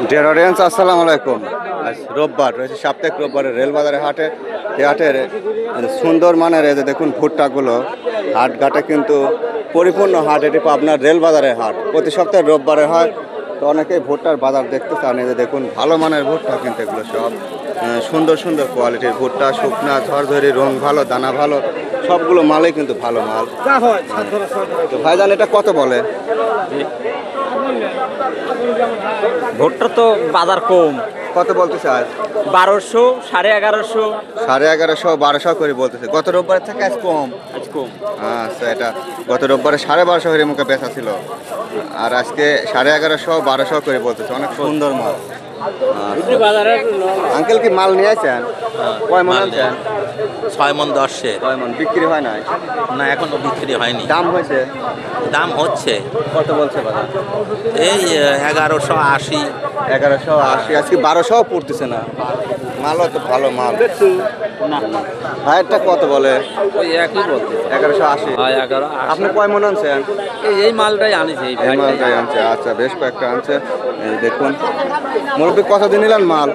Dear audience, আসসালামু আলাইকুম। আজ রোববার রয়েছে, সাপ্তাহিক রোববারের রেলবাজারের হাটে। এই হাটের সুন্দর মানের এই যে দেখুন ভুট্টাগুলো হাটঘাটে কিন্তু পরিপূর্ণ হাট। এটি আপনার রেলবাজারের হাট, প্রতি সপ্তাহে রোববারে হয়। তো অনেকেই ভুট্টার বাজার দেখতে চান। এই যে দেখুন ভালো মানের ভুট্টা, কিন্তু এগুলো সব সুন্দর সুন্দর কোয়ালিটির ভুট্টা, শুকনা, ঝরঝরি, রং ভালো, দানা ভালো, সবগুলো মালই কিন্তু ভালো মাল। তো ভাইজান, এটা কত বলে? ভুট্টা তো বাজার কম, কত বলতেছে আজ? 1200, 1150। 1150, 1200 করে বলতেছে। গত রোববার থেকে আজ কম। আজ কম। আচ্ছা, এটা গত রোববারে 1250 করে মুখে বেচা ছিল, আর আজকে 1150, 1200 করে বলতেছে। অনেক সুন্দর মাল। আঙ্কেল কি মাল নিয়ে আসেন? কয় মন আনছেন? 6 মন 10-এ। 6 মন বিক্রি হয় নাই? না, এখনো বিক্রি হয়নি। দাম হয়েছে? দাম হচ্ছে। কত বলছে বাজার? এই 1180। 1180। আজকে 1200 পড়তেছে না। মালও তো ভালো মাল। ভাইয়েরটা কত বলে? ওই একই বলতে। 1180। আপনি কয় মন আনছেন? এই মালটাই আনিছে। এই মালটাই আনছে। আচ্ছা, বেশ কয়েকটা আনছে। এই দেখুন মুরব্বী, কতদিন নিলেন মাল?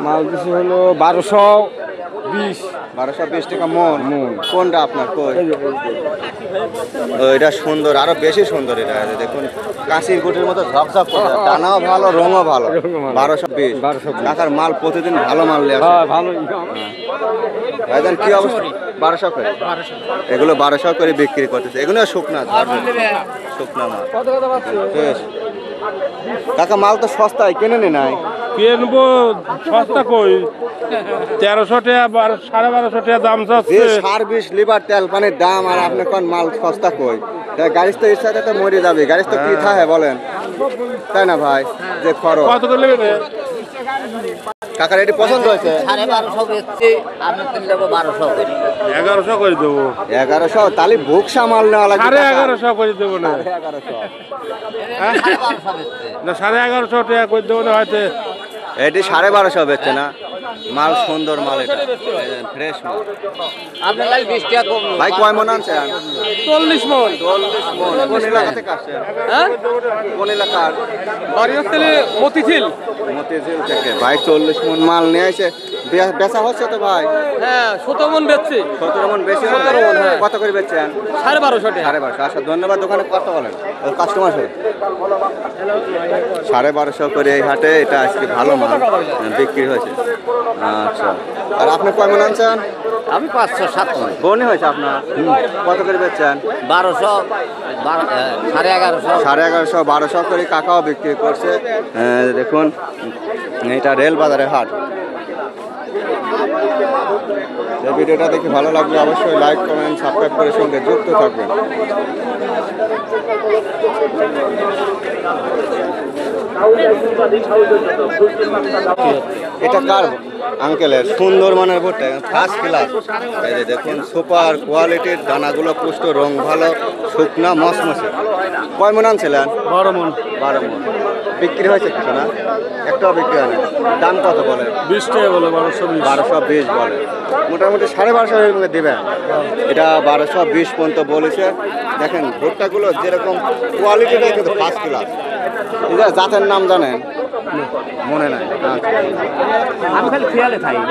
মাল বেশি হলো 1220। 1220 টাকা মন। কোনটা আপনার? কই এটা সুন্দর, আরো বেশি সুন্দর। এটা দেখুন কাশির গুটির মতো ঝকঝক করে, দানাও ভালো, রঙও ভালো। 1220 টাকার মাল, প্রতিদিন ভালো মাল নিয়ে আসে। ভালো। ভাইজান কি অবস্থা? 1200 করে। এগুলো 1200 করে বিক্রি করতেছে। এগুলো শুকনা, শুকনা মাল। বেশ কাকা, মাল তো সস্তায়, কিনে নি নাই? কিনবো সস্তা কই, 1300 টাকা, 1250 টাকা দাম যাচ্ছে। সার্ভিস লিভার তেল পানির দাম, আর আপনি কোন মাল সস্তা কই? গাড়ি তো ইচ্ছাতে তো মরে যাবে, গাড়ি তো কি থাকে বলেন, তাই না ভাই? যে খরচ কত করে নেবেন? কাকার এটি পছন্দ হয়েছে? 1250 বেচছি, আপনি কিনলে 1200 করে। 1100 করে দেবো। 1100? তাহলে ভুক সামাল নেওয়া লাগবে। 1150 করে দেবো না? 1150? হ্যাঁ? না, 1150 টাকা করে দেবো না হয়তো। এটি 1250 বেচছে না? মাল সুন্দর মাল, এটা ফ্রেশ মাল। আপনার লাগে 20 টাকা কম। ভাই কয় মন আনছেন? 40 মন। 40 মন। কোন এলাকা থেকে আসছেন? হ্যাঁ, কোন এলাকার? বাড়ি হচ্ছে মতিঝিল। মতিঝিল থেকে। ভাই 40 মন মাল নিয়ে আসে। বেচা হচ্ছে তো ভাই? হ্যাঁ, 17 মন বেচছি। 17 মন বেশি? 17 মন, হ্যাঁ। কত করে বেচছেন? 1250 টাকা। 1250। আচ্ছা, ধন্যবাদ। দোকানে কত বলেন কাস্টমার? 1250 করে এই হাটে এটা আজকে ভালো মাল বিক্রি হয়েছে। আচ্ছা, আর আপনি কয় মন আনছেন? আমি 500-7 মন। বনি হয়েছে আপনার? কত করে বেচছেন? 1200, 1150। 1150, 1200 করে কাকাও বিক্রি করছে। দেখুন এটা রেল বাজারের হাট। এই ভিডিওটা দেখে ভালো লাগলে অবশ্যই লাইক, কমেন্ট, সাবস্ক্রাইব করে সঙ্গে যুক্ত থাকবেন। এটা কার আঙ্কেলের? সুন্দর মানের ভুট্টা, ফার্স্ট ক্লাস। এই যে দেখুন সুপার কোয়ালিটির, দানাগুলো পুষ্ট, রং ভালো, শুকনা, মসমসে। কয় মন আনছিলেন? 12 মন। 12 মন। বিক্রি হয়েছে কিছু না? একটাও বিক্রি হয় না। দাম কত বলে? 20 টাকা বলে। 1220। 1220 বলে। মোটামুটি 1250 দেবেন। এটা 1220 পর্যন্ত বলেছে। দেখেন ভুট্টাগুলো যেরকম কোয়ালিটিটা কিন্তু ফার্স্ট ক্লাস। এটা জাতের নাম জানেন? মনে নাই। আচ্ছা। আমি খালি খেয়ালে থাকি।